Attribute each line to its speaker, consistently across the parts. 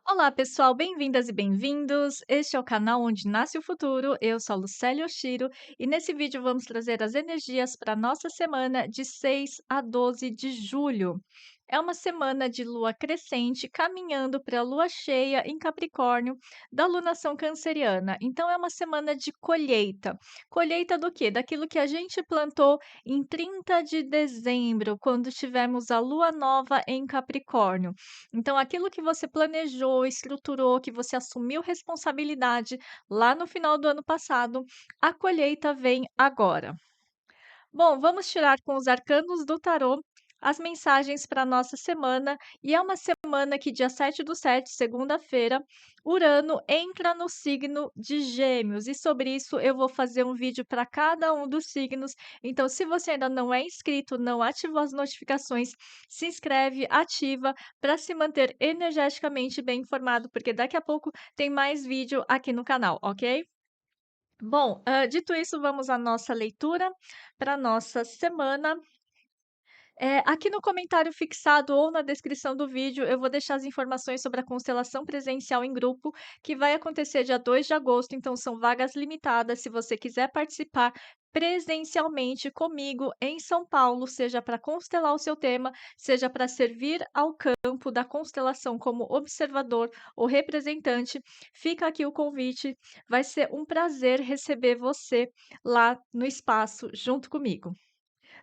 Speaker 1: Olá, pessoal, bem-vindas e bem-vindos. Este é o canal onde nasce o futuro. Eu sou a Lucélia Oshiro e nesse vídeo vamos trazer as energias para a nossa semana de 6 a 12 de julho. É uma semana de lua crescente caminhando para a lua cheia em Capricórnio da lunação canceriana. Então é uma semana de colheita. Colheita do quê? Daquilo que a gente plantou em 30 de dezembro, quando tivemos a lua nova em Capricórnio. Então, aquilo que você planejou, estruturou, que você assumiu responsabilidade lá no final do ano passado, a colheita vem agora. Bom, vamos tirar com os arcanos do tarô as mensagens para a nossa semana, e é uma semana que dia 7/7, segunda-feira, Urano entra no signo de Gêmeos, e sobre isso eu vou fazer um vídeo para cada um dos signos. Então, se você ainda não é inscrito, não ativou as notificações, se inscreve, ativa para se manter energeticamente bem informado, porque daqui a pouco tem mais vídeo aqui no canal, ok? Bom, dito isso, vamos à nossa leitura para nossa semana. Aqui no comentário fixado ou na descrição do vídeo, eu vou deixar as informações sobre a constelação presencial em grupo, que vai acontecer dia 2 de agosto, então são vagas limitadas. Se você quiser participar presencialmente comigo em São Paulo, seja para constelar o seu tema, seja para servir ao campo da constelação como observador ou representante, fica aqui o convite. Vai ser um prazer receber você lá no espaço junto comigo.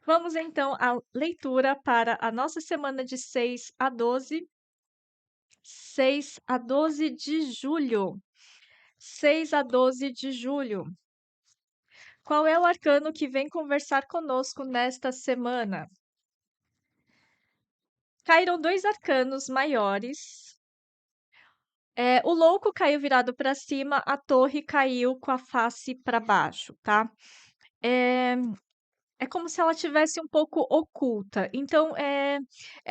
Speaker 1: Vamos então à leitura para a nossa semana de 6 a 12 de julho. 6 a 12 de julho. Qual é o arcano que vem conversar conosco nesta semana? Caíram 2 arcanos maiores. O louco caiu virado para cima, a torre caiu com a face para baixo, tá? Eh É como se ela tivesse um pouco oculta. Então, é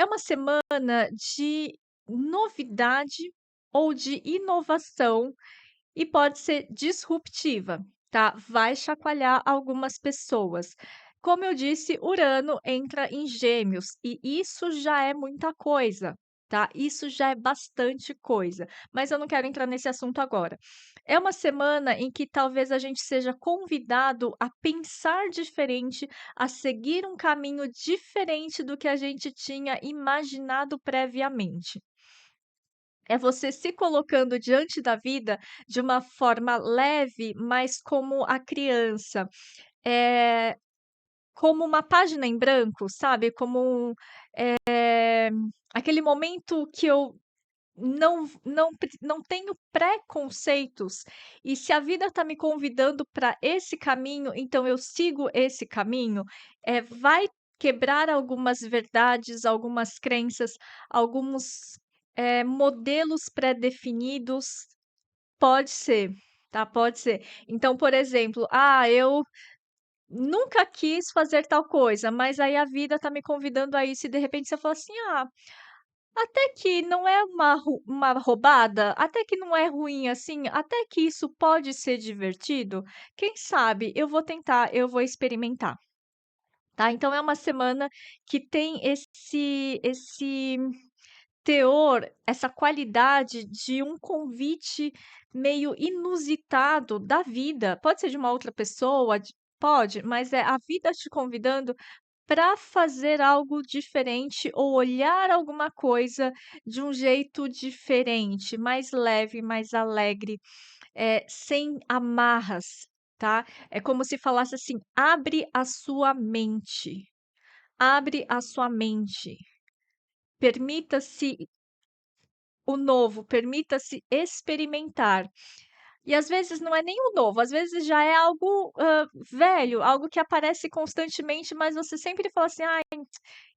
Speaker 1: uma semana de novidade ou de inovação e pode ser disruptiva, tá? Vai chacoalhar algumas pessoas. Como eu disse, Urano entra em Gêmeos e isso já é muita coisa, tá? Isso já é bastante coisa, mas eu não quero entrar nesse assunto agora. É uma semana em que talvez a gente seja convidado a pensar diferente, a seguir um caminho diferente do que a gente tinha imaginado previamente. É você se colocando diante da vida de uma forma leve, mas como a criança, eh, como uma página em branco, sabe, como eh, aquele momento que eu não tenho preconceitos, e se a vida está me convidando para esse caminho, então eu sigo esse caminho. Vai quebrar algumas verdades, algumas crenças, alguns, modelos pré-definidos. Pode ser, tá, pode ser. Então, por exemplo, eu nunca quis fazer tal coisa, mas aí a vida está me convidando a isso, e de repente você fala assim: "Ah, até que não é uma roubada, até que não é ruim assim, até que isso pode ser divertido, quem sabe eu vou tentar, eu vou experimentar", tá. Então é uma semana que tem esse teor, essa qualidade de um convite meio inusitado da vida, pode ser de uma outra pessoa, pode, mas é a vida te convidando para fazer algo diferente ou olhar alguma coisa de um jeito diferente, mais leve, mais alegre, sem amarras, tá? É como se falasse assim: "Abre a sua mente, abre a sua mente, permita-se o novo, permita-se experimentar". E às vezes não é nem o novo, às vezes já é algo, velho, algo que aparece constantemente, mas você sempre fala assim: "Ai,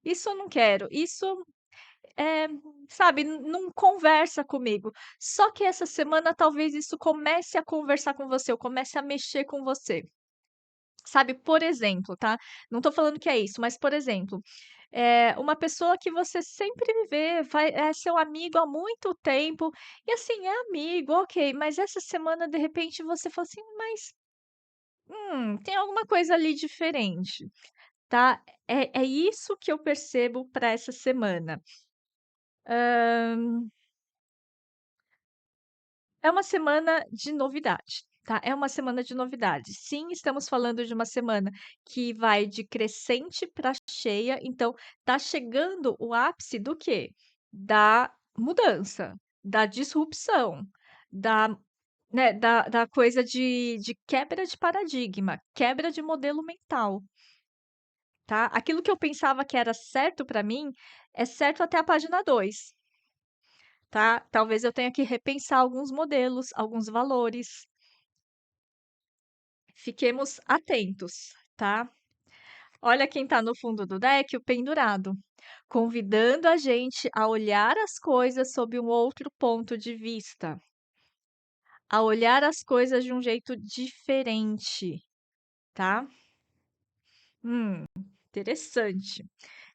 Speaker 1: isso eu não quero, isso, eh, sabe, não conversa comigo". Só que essa semana talvez isso comece a conversar com você, ou comece a mexer com você. Sabe, por exemplo, tá, não tô falando que é isso, mas, por exemplo, uma pessoa que você sempre vê, é seu amigo há muito tempo, e assim, é amigo, ok, mas essa semana, de repente, você fala assim: "Mas, tem alguma coisa ali diferente", tá. É isso que eu percebo para essa semana. É uma semana de novidade, tá? É uma semana de novidade. Sim, estamos falando de uma semana que vai de crescente para cheia, então tá chegando o ápice do quê? Da mudança, da disrupção, da, né, da coisa de quebra de paradigma, quebra de modelo mental, tá? Aquilo que eu pensava que era certo para mim é certo até a página 2, tá? Talvez eu tenha que repensar alguns modelos, alguns valores. Fiquemos atentos, tá? Olha quem tá no fundo do deck, o pendurado, convidando a gente a olhar as coisas sob um outro ponto de vista, a olhar as coisas de um jeito diferente, tá? Interessante.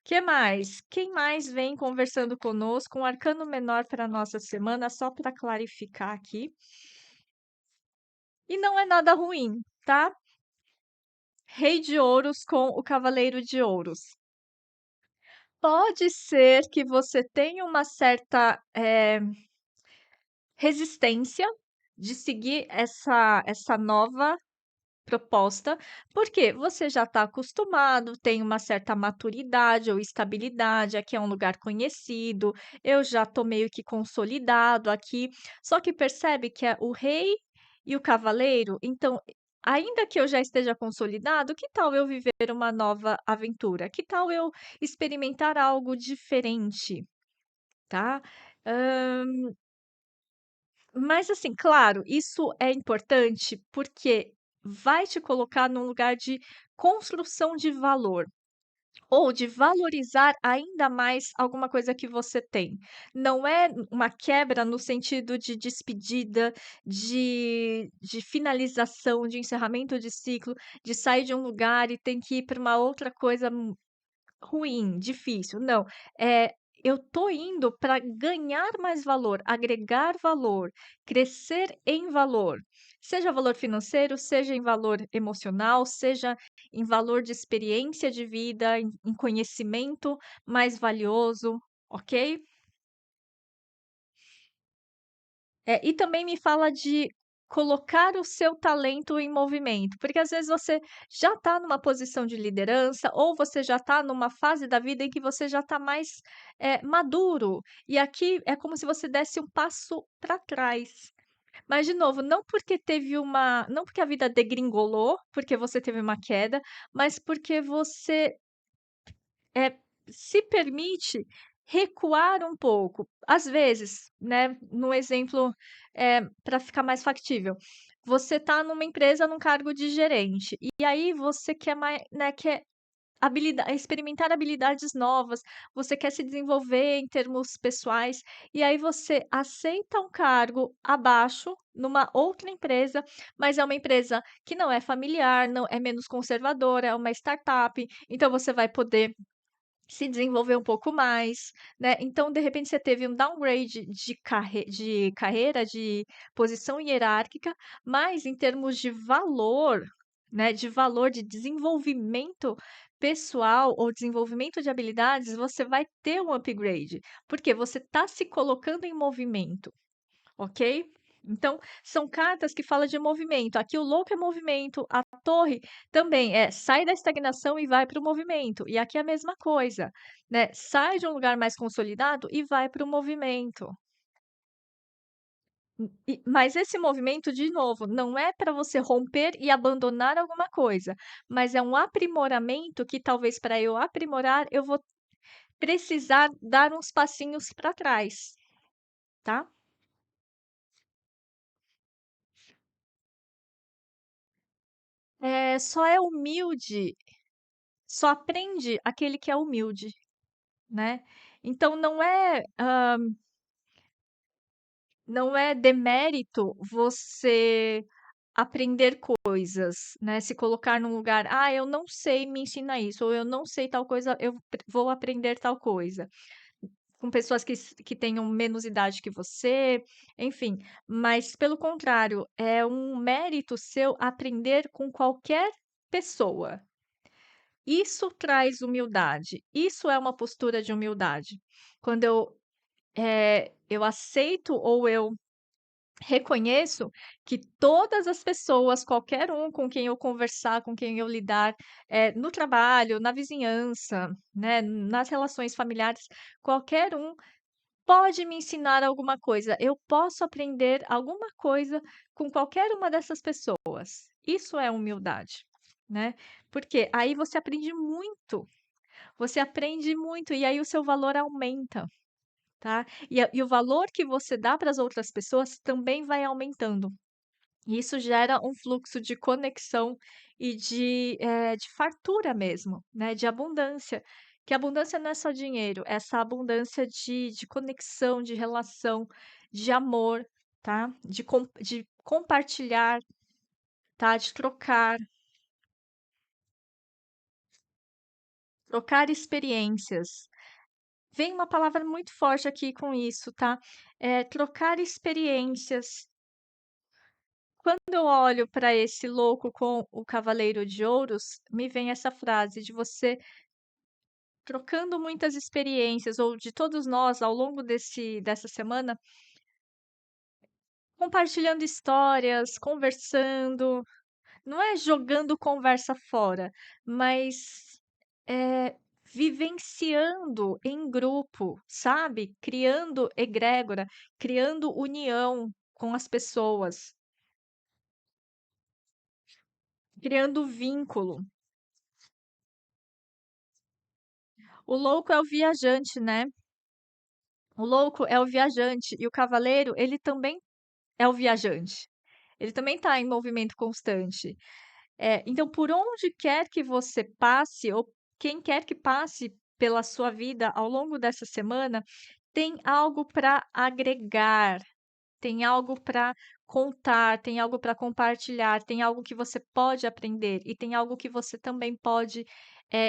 Speaker 1: Que mais? Quem mais vem conversando conosco? Um arcano menor para nossa semana, só para clarificar aqui. E não é nada ruim, tá? Rei de ouros com o cavaleiro de ouros. Pode ser que você tenha uma certa, resistência de seguir essa nova proposta, porque você já está acostumado, tem uma certa maturidade ou estabilidade, aqui é um lugar conhecido, eu já estou meio que consolidado aqui. Só que percebe que é o rei e o cavaleiro, então, ainda que eu já esteja consolidado, que tal eu viver uma nova aventura? Que tal eu experimentar algo diferente, tá? Mas assim, claro, isso é importante porque vai te colocar num lugar de construção de valor ou de valorizar ainda mais alguma coisa que você tem. Não é uma quebra no sentido de despedida, de finalização, de encerramento de ciclo, de sair de um lugar e tem que ir para uma outra coisa ruim, difícil, não. Eu tô indo para ganhar mais valor, agregar valor, crescer em valor. Seja valor financeiro, seja em valor emocional, seja em valor de experiência de vida, em conhecimento mais valioso, ok? E também me fala de colocar o seu talento em movimento, porque às vezes você já está numa posição de liderança ou você já está numa fase da vida em que você já está mais maduro. E aqui é como se você desse um passo para trás. Mas, de novo, não porque a vida degringolou, porque você teve uma queda, mas porque você eh, se permite recuar um pouco. Às vezes, né, num exemplo, para ficar mais factível, você está numa empresa num cargo de gerente, e aí você quer mais, né, quer experimentar habilidades novas, você quer se desenvolver em termos pessoais, e aí você aceita um cargo abaixo numa outra empresa, mas é uma empresa que não é familiar, não é menos conservadora, é uma startup, então você vai poder se desenvolver um pouco mais, né. Então, de repente, você teve um downgrade de carreira, de posição hierárquica, mas em termos de valor, né, de valor de desenvolvimento pessoal ou desenvolvimento de habilidades, você vai ter um upgrade, porque você está se colocando em movimento. Ok? Então, são cartas que falam de movimento. Aqui o louco é movimento, a torre também é sai da estagnação e vai para o movimento. E aqui é a mesma coisa, né? Sai de um lugar mais consolidado e vai para o movimento. Mas esse movimento, de novo, não é para você romper e abandonar alguma coisa, mas é um aprimoramento que talvez para eu aprimorar, eu vou precisar dar uns passinhos para trás, tá? Só é humilde. Só aprende aquele que é humilde, né. Então não é demérito você aprender coisas, né, se colocar num lugar: "Ah, eu não sei, me ensina isso", ou "Eu não sei tal coisa, eu vou aprender tal coisa", com pessoas que tenham menos idade que você, enfim. Mas pelo contrário, é um mérito seu aprender com qualquer pessoa. Isso traz humildade, isso é uma postura de humildade. Quando eu aceito ou eu reconheço que todas as pessoas, qualquer um com quem eu conversar, com quem eu lidar, no trabalho, na vizinhança, né, nas relações familiares, qualquer um pode me ensinar alguma coisa. Eu posso aprender alguma coisa com qualquer uma dessas pessoas. Isso é humildade, né? Porque aí você aprende muito e aí o seu valor aumenta, tá? E o valor que você dá para as outras pessoas também vai aumentando. E isso gera um fluxo de conexão e de fartura mesmo, né, de abundância. Que abundância não é só dinheiro, é essa abundância de conexão, de relação, de amor, tá? De compartilhar, tá? De trocar experiências. Vem uma palavra muito forte aqui com isso, tá? Trocar experiências. Quando eu olho para esse louco com o cavaleiro de ouros, me vem essa frase de você trocando muitas experiências, ou de todos nós ao longo dessa semana, compartilhando histórias, conversando, não é jogando conversa fora, mas vivenciando em grupo, sabe? Criando egrégora, criando união com as pessoas, criando vínculo. O louco é o viajante, né? O louco é o viajante e o cavaleiro, ele também é o viajante. Ele também está em movimento constante. Então, por onde quer que você passe, ou quem quer que passe pela sua vida ao longo dessa semana, tem algo para agregar, tem algo para contar, tem algo para compartilhar, tem algo que você pode aprender e tem algo que você também pode,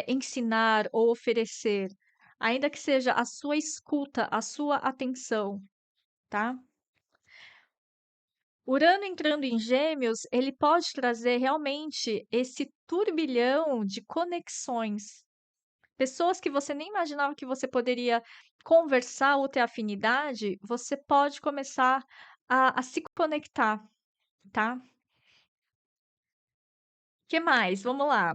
Speaker 1: ensinar ou oferecer, ainda que seja a sua escuta, a sua atenção, tá? Urano entrando em Gêmeos, ele pode trazer realmente esse turbilhão de conexões. Pessoas que você nem imaginava que você poderia conversar ou ter afinidade, você pode começar a se conectar, tá? Que mais? Vamos lá.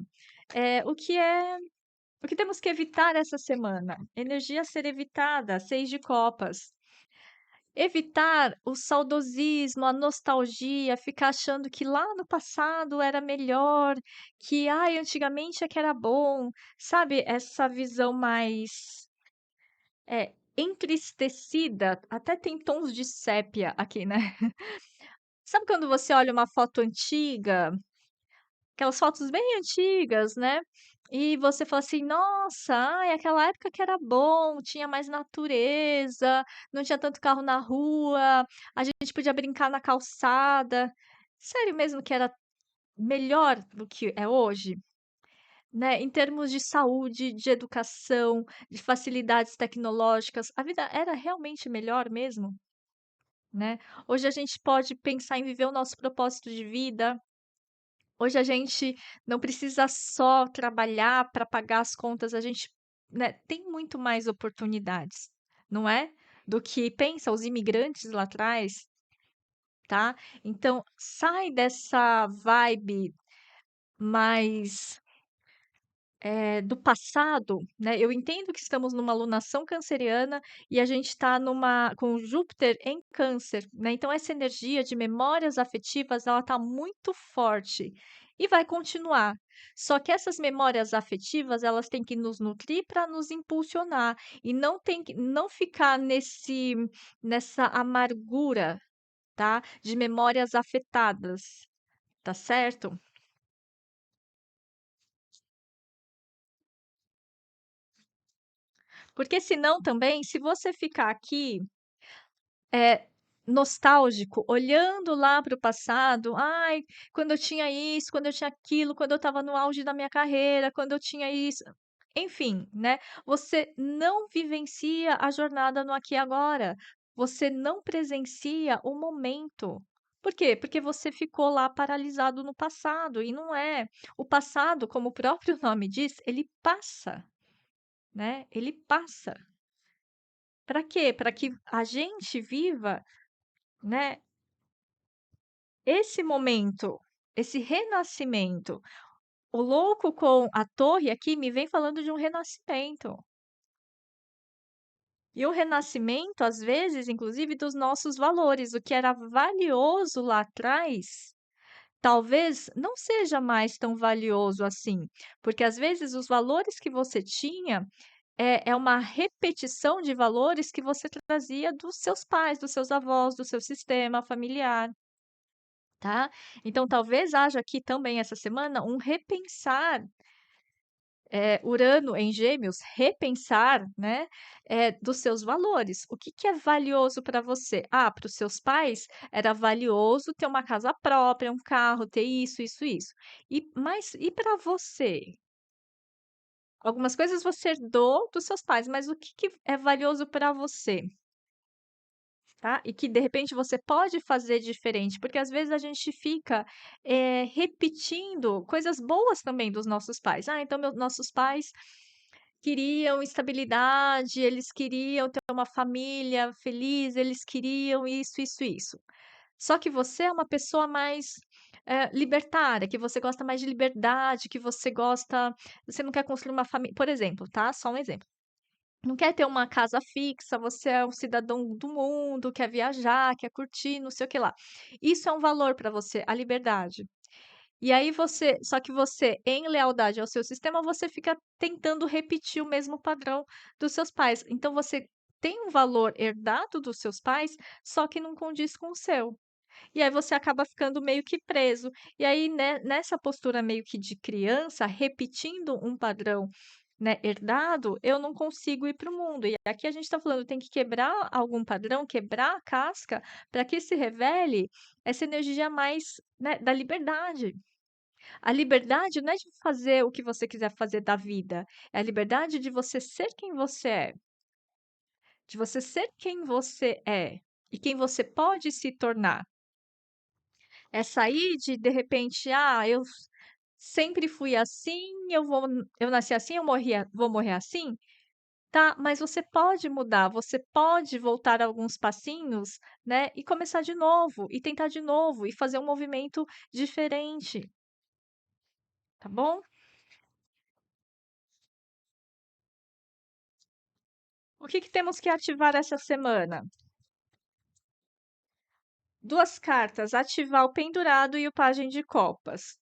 Speaker 1: O que temos que evitar essa semana? Energia a ser evitada, 6 de copas. Evitar o saudosismo, a nostalgia, ficar achando que lá no passado era melhor, que ai, antigamente é que era bom, sabe? Essa visão mais entristecida, até tem tons de sépia aqui, né? Sabe quando você olha uma foto antiga, aquelas fotos bem antigas, né? E você fala assim: nossa, ai, aquela época que era bom, tinha mais natureza, não tinha tanto carro na rua, a gente podia brincar na calçada. Sério mesmo que era melhor do que é hoje? Né? Em termos de saúde, de educação, de facilidades tecnológicas, a vida era realmente melhor mesmo, né? Hoje a gente pode pensar em viver o nosso propósito de vida. Hoje a gente não precisa só trabalhar para pagar as contas, a gente, né, tem muito mais oportunidades, não é? Do que pensa os imigrantes lá atrás, tá? Então, sai dessa vibe mais do passado, né? Eu entendo que estamos numa alunação canceriana e a gente está numa com Júpiter em Câncer, né? Então essa energia de memórias afetivas, ela está muito forte e vai continuar. Só que essas memórias afetivas, elas têm que nos nutrir para nos impulsionar e não ficar nessa amargura, tá? De memórias afetadas, tá certo? Porque senão também, se você ficar aqui nostálgico, olhando lá para o passado, ai, quando eu tinha isso, quando eu tinha aquilo, quando eu estava no auge da minha carreira, quando eu tinha isso, enfim, né? Você não vivencia a jornada no aqui e agora. Você não presencia o momento. Por quê? Porque você ficou lá paralisado no passado e não é. O passado, como o próprio nome diz, ele passa, né? Ele passa. Para quê? Para que a gente viva, né? esse momento, esse renascimento, o louco com a torre aqui me vem falando de um renascimento. E o renascimento, às vezes, inclusive, dos nossos valores. O que era valioso lá atrás, talvez não seja mais tão valioso assim. Porque às vezes os valores que você tinha é uma repetição de valores que você trazia dos seus pais, dos seus avós, do seu sistema familiar, tá? Então, talvez haja aqui também essa semana um repensar, Urano em Gêmeos, repensar, né, dos seus valores. O que que é valioso para você? Ah, para os seus pais era valioso ter uma casa própria, um carro, ter isso, isso, isso. Mas e para você? Algumas coisas você herdou dos seus pais, mas o que que é valioso para você? Tá? E que de repente você pode fazer diferente, porque às vezes a gente fica, repetindo coisas boas também dos nossos pais. Ah, então nossos pais queriam estabilidade, eles queriam ter uma família feliz, eles queriam isso, isso, isso. Só que você é uma pessoa mais, libertária, que você gosta mais de liberdade, que você não quer construir uma família, por exemplo, tá, só um exemplo. Não quer ter uma casa fixa, você é um cidadão do mundo, quer viajar, quer curtir, não sei o que lá. Isso é um valor para você, a liberdade. E aí só que você, em lealdade ao seu sistema, você fica tentando repetir o mesmo padrão dos seus pais. Então você tem um valor herdado dos seus pais, só que não condiz com o seu. E aí você acaba ficando meio que preso. E aí, nessa postura meio que de criança, repetindo um padrão, né, herdado, eu não consigo ir para o mundo. E aqui a gente está falando, tem que quebrar algum padrão, quebrar a casca, para que se revele essa energia mais, né, da liberdade. A liberdade não é de fazer o que você quiser fazer da vida, é a liberdade de você ser quem você é, de você ser quem você é e quem você pode se tornar. É sair de repente, eu sempre fui assim, eu nasci assim, vou morrer assim. Tá, mas você pode mudar, você pode voltar alguns passinhos, né, e começar de novo, e tentar de novo, e fazer um movimento diferente, tá bom? O que que temos que ativar essa semana? Duas cartas, ativar o pendurado e o pajem de copas.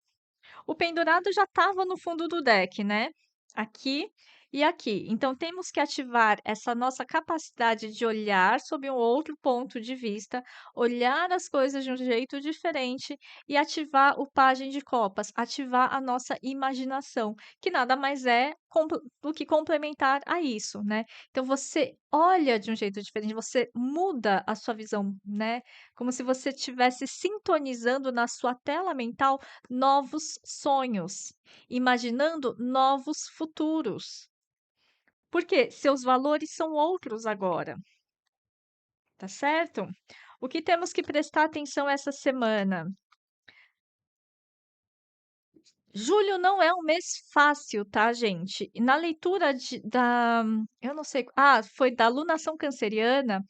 Speaker 1: O pendurado já estava no fundo do deck, né? Aqui e aqui. Então, temos que ativar essa nossa capacidade de olhar sob um outro ponto de vista, olhar as coisas de um jeito diferente e ativar o pajem de copas, ativar a nossa imaginação, que nada mais é do que complementar a isso, né? Então, você olha de um jeito diferente, você muda a sua visão, né? Como se você estivesse sintonizando na sua tela mental novos sonhos, imaginando novos futuros. Porque seus valores são outros agora, tá certo? O que temos que prestar atenção essa semana? Julho não é um mês fácil, tá, gente? E na leitura eu não sei, foi da alunação canceriana,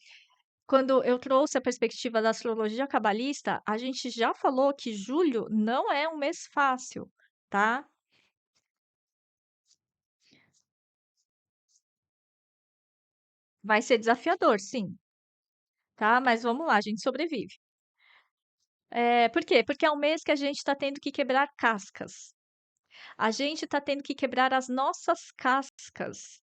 Speaker 1: quando eu trouxe a perspectiva da astrologia cabalista, a gente já falou que julho não é um mês fácil, tá? Vai ser desafiador, sim, tá? Mas vamos lá, a gente sobrevive. Por quê? Porque é um mês que a gente está tendo que quebrar cascas. A gente está tendo que quebrar as nossas cascas.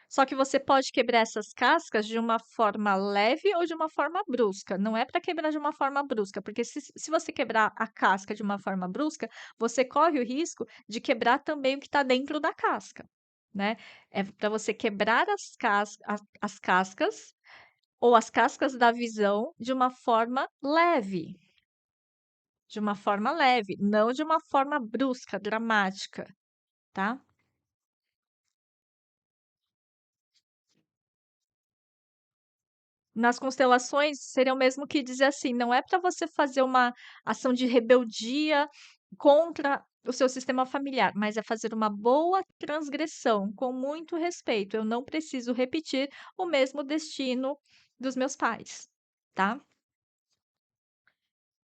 Speaker 1: Só que você pode quebrar essas cascas de uma forma leve ou de uma forma brusca. Não é para quebrar de uma forma brusca, porque se você quebrar a casca de uma forma brusca, você corre o risco de quebrar também o que está dentro da casca, né? É para você quebrar as cascas ou as cascas da visão de uma forma leve, não de uma forma brusca, dramática, tá? Nas constelações, seria o mesmo que dizer assim: não é para você fazer uma ação de rebeldia contra o seu sistema familiar, mas é fazer uma boa transgressão, com muito respeito. Eu não preciso repetir o mesmo destino dos meus pais, tá?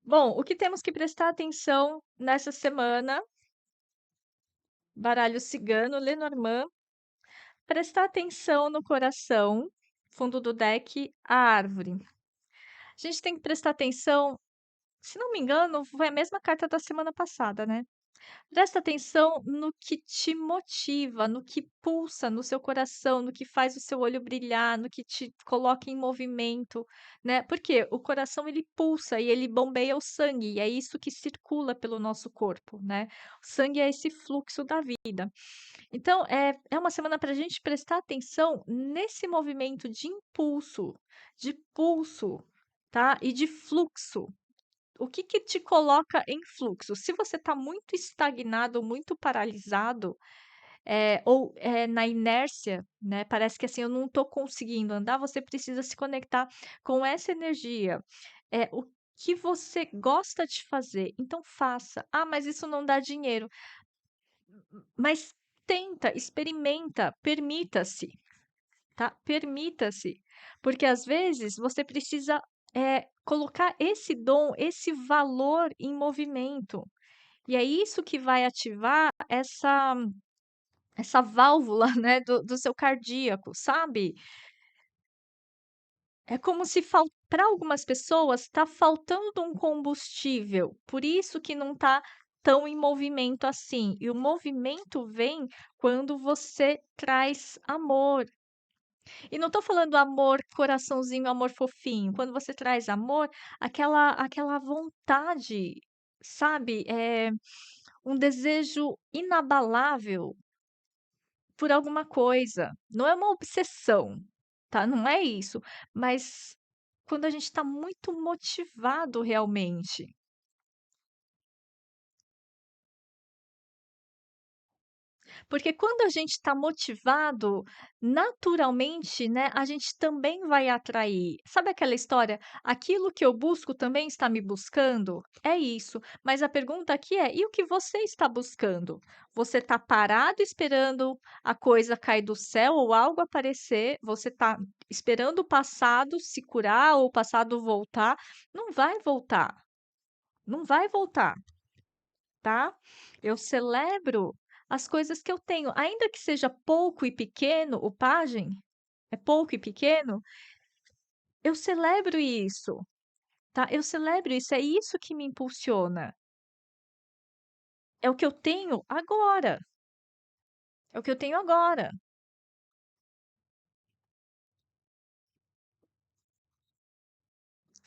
Speaker 1: Bom, o que temos que prestar atenção nessa semana, baralho cigano, Lenormand, prestar atenção no coração, fundo do deck, a árvore. A gente tem que prestar atenção, se não me engano, foi a mesma carta da semana passada, né? Presta atenção no que te motiva, no que pulsa no seu coração, no que faz o seu olho brilhar, no que te coloca em movimento, né? Porque o coração ele pulsa e ele bombeia o sangue, e é isso que circula pelo nosso corpo, né? O sangue é esse fluxo da vida. Então, é uma semana para a gente prestar atenção nesse movimento de pulso, tá? E de fluxo. O que que te coloca em fluxo? Se você está muito estagnado, muito paralisado, ou na inércia, né? Parece que assim, eu não estou conseguindo andar, você precisa se conectar com essa energia. O que você gosta de fazer, então faça. Ah, mas isso não dá dinheiro. Mas tenta, experimenta, permita-se, tá? Permita-se, porque às vezes você precisa colocar esse dom, esse valor em movimento. E é isso que vai ativar essa válvula, né, do seu cardíaco, sabe? É como se para algumas pessoas está faltando um combustível, por isso que não está tão em movimento assim. E o movimento vem quando você traz amor. E não estou falando amor coraçãozinho, amor fofinho. Quando você traz amor, aquela vontade, sabe? Um desejo inabalável por alguma coisa. Não é uma obsessão, tá? Não é isso. Mas quando a gente está muito motivado realmente. Porque quando a gente está motivado, naturalmente, né, a gente também vai atrair. Sabe aquela história? Aquilo que eu busco também está me buscando? É isso. Mas a pergunta aqui é: e o que você está buscando? Você está parado esperando a coisa cair do céu ou algo aparecer? Você está esperando o passado se curar ou o passado voltar? Não vai voltar. Não vai voltar, tá? Eu celebro as coisas que eu tenho, ainda que seja pouco e pequeno, o pajem é pouco e pequeno, eu celebro isso, tá? Eu celebro isso, é isso que me impulsiona. É o que eu tenho agora. É o que eu tenho agora.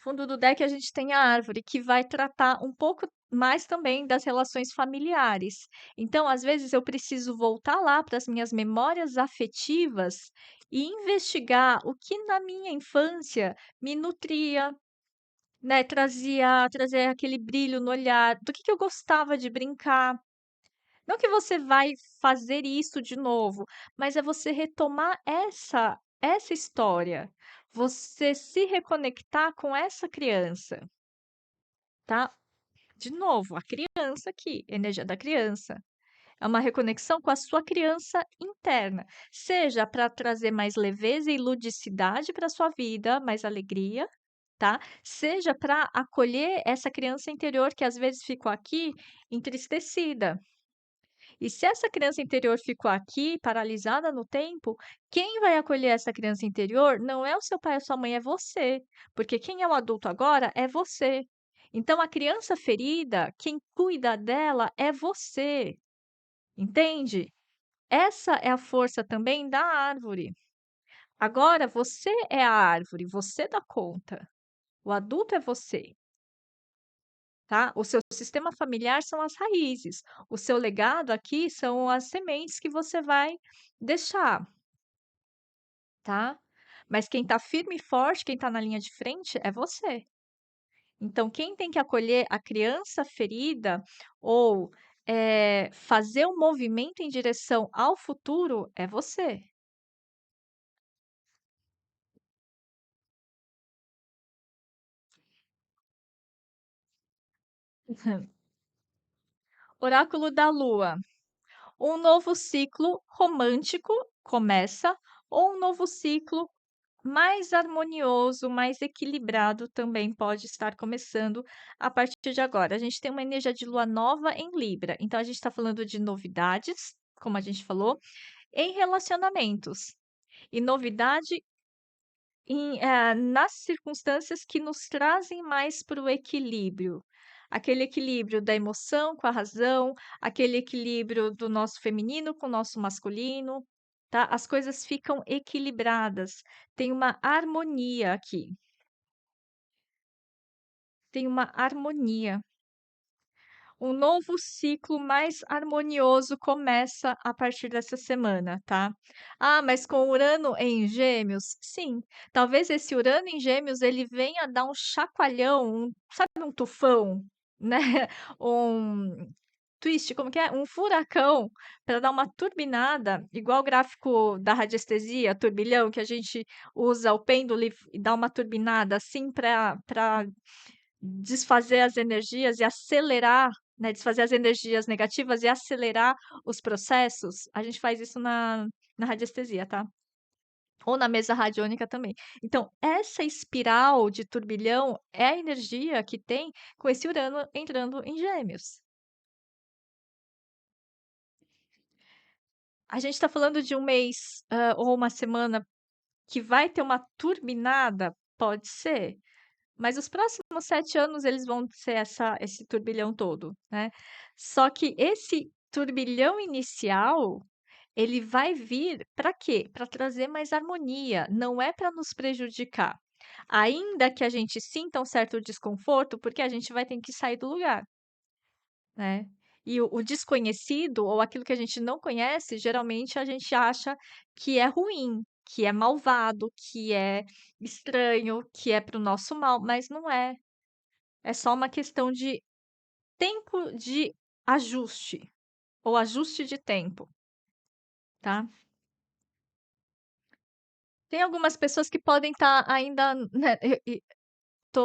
Speaker 1: Fundo do deck a gente tem a árvore, que vai tratar um pouco mais também das relações familiares. Então, às vezes, eu preciso voltar lá para as minhas memórias afetivas e investigar o que na minha infância me nutria, né? Trazia aquele brilho no olhar, do que eu gostava de brincar. Não que você vai fazer isso de novo, mas é você retomar essa história, você se reconectar com essa criança, tá? De novo, a criança aqui, energia da criança. É uma reconexão com a sua criança interna, seja para trazer mais leveza e ludicidade para sua vida, mais alegria, tá? Seja para acolher essa criança interior que às vezes ficou aqui entristecida. E se essa criança interior ficou aqui, paralisada no tempo, quem vai acolher essa criança interior não é o seu pai ou sua mãe, é você. Porque quem é o adulto agora é você. Então, a criança ferida, quem cuida dela é você. Entende? Essa é a força também da árvore. Agora, você é a árvore, você dá conta. O adulto é você. Tá? O seu sistema familiar são as raízes. O seu legado aqui são as sementes que você vai deixar, tá? Mas quem está firme e forte, quem está na linha de frente é você. Então, quem tem que acolher a criança ferida ou fazer um movimento em direção ao futuro é você. Oráculo da Lua. Um novo ciclo romântico começa ou um novo ciclo mais harmonioso, mais equilibrado também pode estar começando a partir de agora. A gente tem uma energia de lua nova em Libra, então a gente está falando de novidades, como a gente falou, em relacionamentos. E novidade nas circunstâncias que nos trazem mais para o equilíbrio. Aquele equilíbrio da emoção com a razão, aquele equilíbrio do nosso feminino com o nosso masculino, tá? As coisas ficam equilibradas, tem uma harmonia aqui, tem uma harmonia. Um novo ciclo mais harmonioso começa a partir dessa semana, tá? Ah, mas com Urano em Gêmeos? Sim, talvez esse Urano em Gêmeos ele venha dar um chacoalhão, sabe, um tufão, né? Um twist, como que é? Um furacão para dar uma turbinada, igual o gráfico da radiestesia, turbilhão, que a gente usa o pêndulo e dá uma turbinada assim para desfazer as energias e acelerar, né, desfazer as energias negativas e acelerar os processos, a gente faz isso na radiestesia, tá? Ou na mesa radiônica também. Então, essa espiral de turbilhão é a energia que tem com esse Urano entrando em Gêmeos. A gente está falando de um mês, ou uma semana que vai ter uma turbinada? Pode ser. Mas os próximos 7 anos eles vão ser esse turbilhão todo, né. Só que esse turbilhão inicial, ele vai vir para quê? Para trazer mais harmonia, não é para nos prejudicar. Ainda que a gente sinta um certo desconforto, porque a gente vai ter que sair do lugar, né. E o desconhecido ou aquilo que a gente não conhece, geralmente a gente acha que é ruim, que é malvado, que é estranho, que é para o nosso mal, mas não é. É só uma questão de tempo de ajuste, ou ajuste de tempo, tá. Tem algumas pessoas que podem estar ainda, né,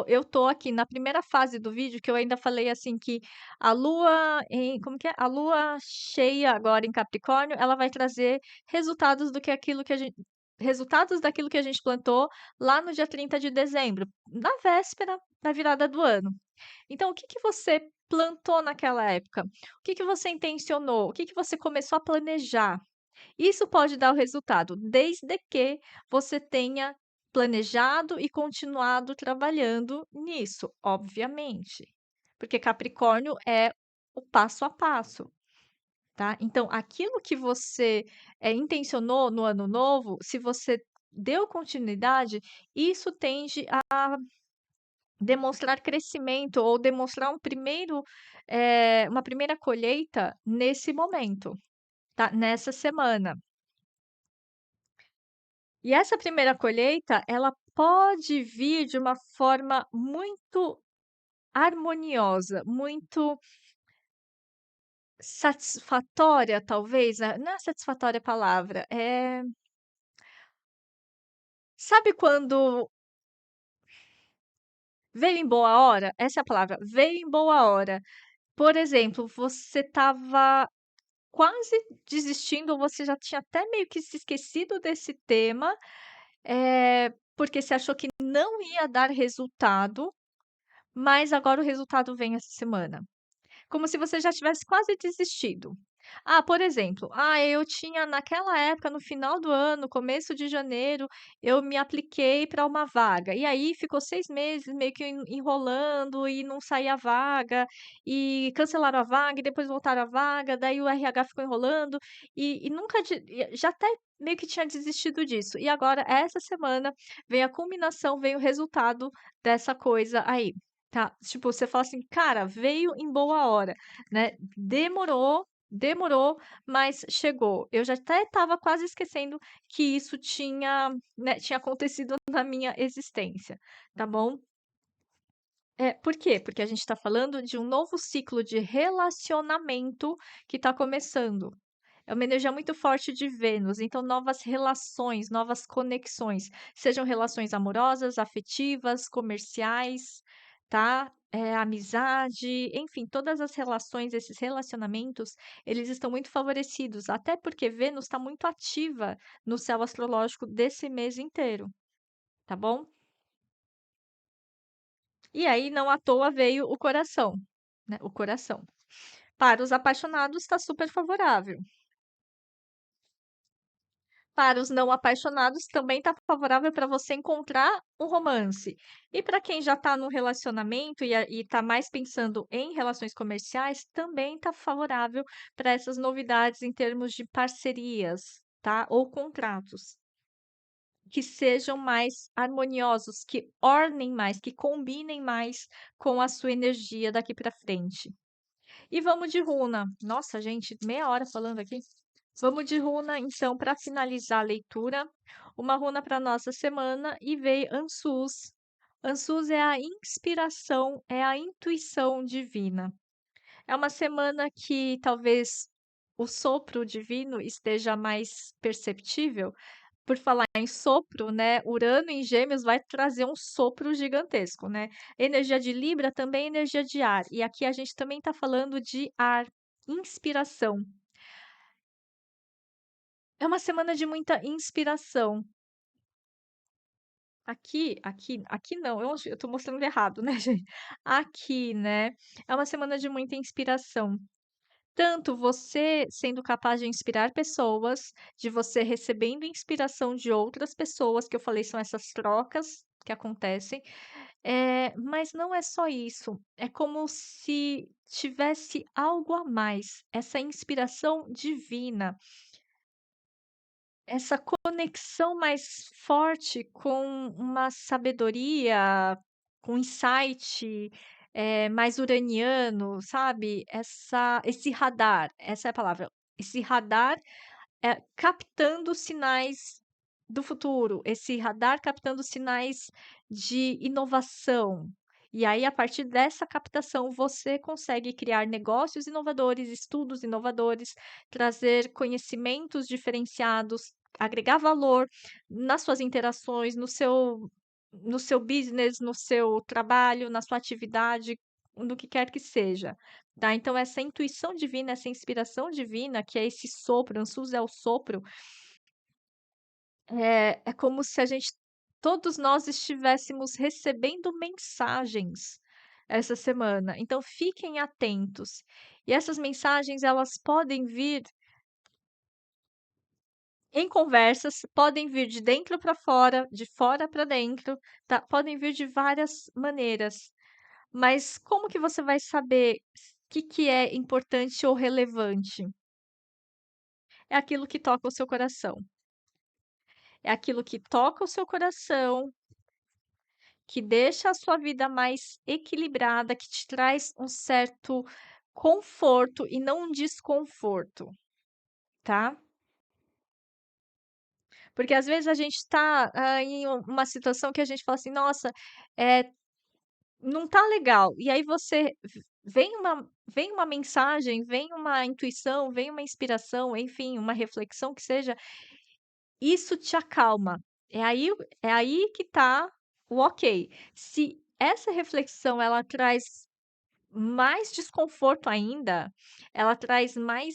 Speaker 1: eu tô aqui na primeira fase do vídeo que eu ainda falei, assim, que a lua em como que é? A lua cheia agora em Capricórnio, ela vai trazer resultados daquilo que a gente plantou lá no dia 30 de dezembro, na véspera da virada do ano. Então, o que que você plantou naquela época? O que que você intencionou? O que que você começou a planejar? Isso pode dar o resultado, desde que você tenha planejado e continuado trabalhando nisso, obviamente. Porque Capricórnio é o passo a passo, tá? Então, aquilo que você intencionou no ano novo, se você deu continuidade, isso tende a demonstrar crescimento ou demonstrar uma primeira colheita nesse momento, tá? Nessa semana. E essa primeira colheita, ela pode vir de uma forma muito harmoniosa, muito satisfatória, talvez, não é satisfatória a palavra, sabe quando veio em boa hora? Essa é a palavra, veio em boa hora. Por exemplo, você estava quase desistindo, ou você já tinha até meio que se esquecido desse tema, porque você achou que não ia dar resultado, mas agora o resultado vem essa semana. Como se você já tivesse quase desistido. Ah, por exemplo, eu tinha naquela época, no final do ano, começo de janeiro, eu me apliquei para uma vaga. E aí ficou 6 meses meio que enrolando e não saía a vaga, e cancelaram a vaga e depois voltaram a vaga, daí o RH ficou enrolando e nunca já até meio que tinha desistido disso. E agora, essa semana, vem a culminação, vem o resultado dessa coisa aí. Tá, tipo, você fala assim: "Cara, veio em boa hora", né, demorou, mas chegou. Eu já até estava quase esquecendo que isso tinha, né, tinha acontecido na minha existência, tá bom? Por quê? Porque a gente está falando de um novo ciclo de relacionamento que está começando. É uma energia muito forte de Vênus, então novas relações, novas conexões, sejam relações amorosas, afetivas, comerciais, tá? Amizade, enfim, todas as relações, esses relacionamentos, eles estão muito favorecidos, até porque Vênus está muito ativa no céu astrológico desse mês inteiro. tá bom? E aí, não à toa veio o coração, né? O coração. Para os apaixonados, está super favorável. Para os não apaixonados, também está favorável para você encontrar um romance. E para quem já está num relacionamento e está mais pensando em relações comerciais, também está favorável para essas novidades em termos de parcerias, tá? Ou contratos. Que sejam mais harmoniosos, que ornem mais, que combinem mais com a sua energia daqui para frente. E vamos de runa. Nossa, gente, meia hora falando aqui. Vamos de runa, então, para finalizar a leitura. Uma runa para nossa semana e veio Ansus. Ansus é a inspiração, é a intuição divina. É uma semana que talvez o sopro divino esteja mais perceptível. Por falar em sopro, né? Urano em Gêmeos vai trazer um sopro gigantesco, né? Energia de Libra também é energia de ar. E aqui a gente também está falando de ar, inspiração. É uma semana de muita inspiração. Aqui não, eu tô mostrando errado, né, gente? Aqui, né? É uma semana de muita inspiração. Tanto você sendo capaz de inspirar pessoas, de você recebendo inspiração de outras pessoas, que eu falei, são essas trocas que acontecem. Mas não é só isso, é como se tivesse algo a mais, essa inspiração divina. Essa conexão mais forte com uma sabedoria, com insight, mais uraniano, sabe? Esse radar, essa é a palavra. Esse radar, captando sinais do futuro, esse radar captando sinais de inovação. E aí, a partir dessa captação, você consegue criar negócios inovadores, estudos inovadores, trazer conhecimentos diferenciados, agregar valor nas suas interações, no seu business, no seu trabalho, na sua atividade, no que quer que seja. Tá? Então, essa intuição divina, essa inspiração divina, que é esse sopro, Ansus é o sopro, é como se todos nós estivéssemos recebendo mensagens essa semana. Então, fiquem atentos. E essas mensagens, elas podem vir em conversas, podem vir de dentro para fora, de fora para dentro, tá? Podem vir de várias maneiras. Mas como que você vai saber o que que é importante ou relevante? É aquilo que toca o seu coração. É aquilo que toca o seu coração, que deixa a sua vida mais equilibrada, que te traz um certo conforto e não um desconforto, tá? Porque às vezes a gente está em uma situação que a gente fala assim, nossa, não tá legal. E aí vem uma mensagem, vem uma intuição, vem uma inspiração, enfim, uma reflexão que seja, isso te acalma. É aí que tá o ok. Se essa reflexão ela traz mais desconforto ainda, ela traz mais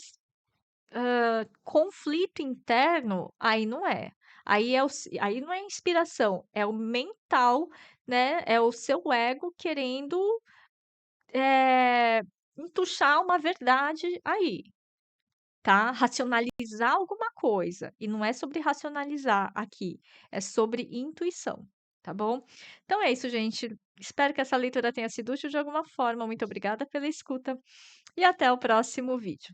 Speaker 1: conflito interno, aí não é. Aí não é inspiração, é o mental, né? É o seu ego querendo eh, entuchar uma verdade aí, tá? Racionalizar alguma coisa. E não é sobre racionalizar aqui, é sobre intuição, tá bom? Então é isso, gente. Espero que essa leitura tenha sido útil de alguma forma. Muito obrigada pela escuta e até o próximo vídeo.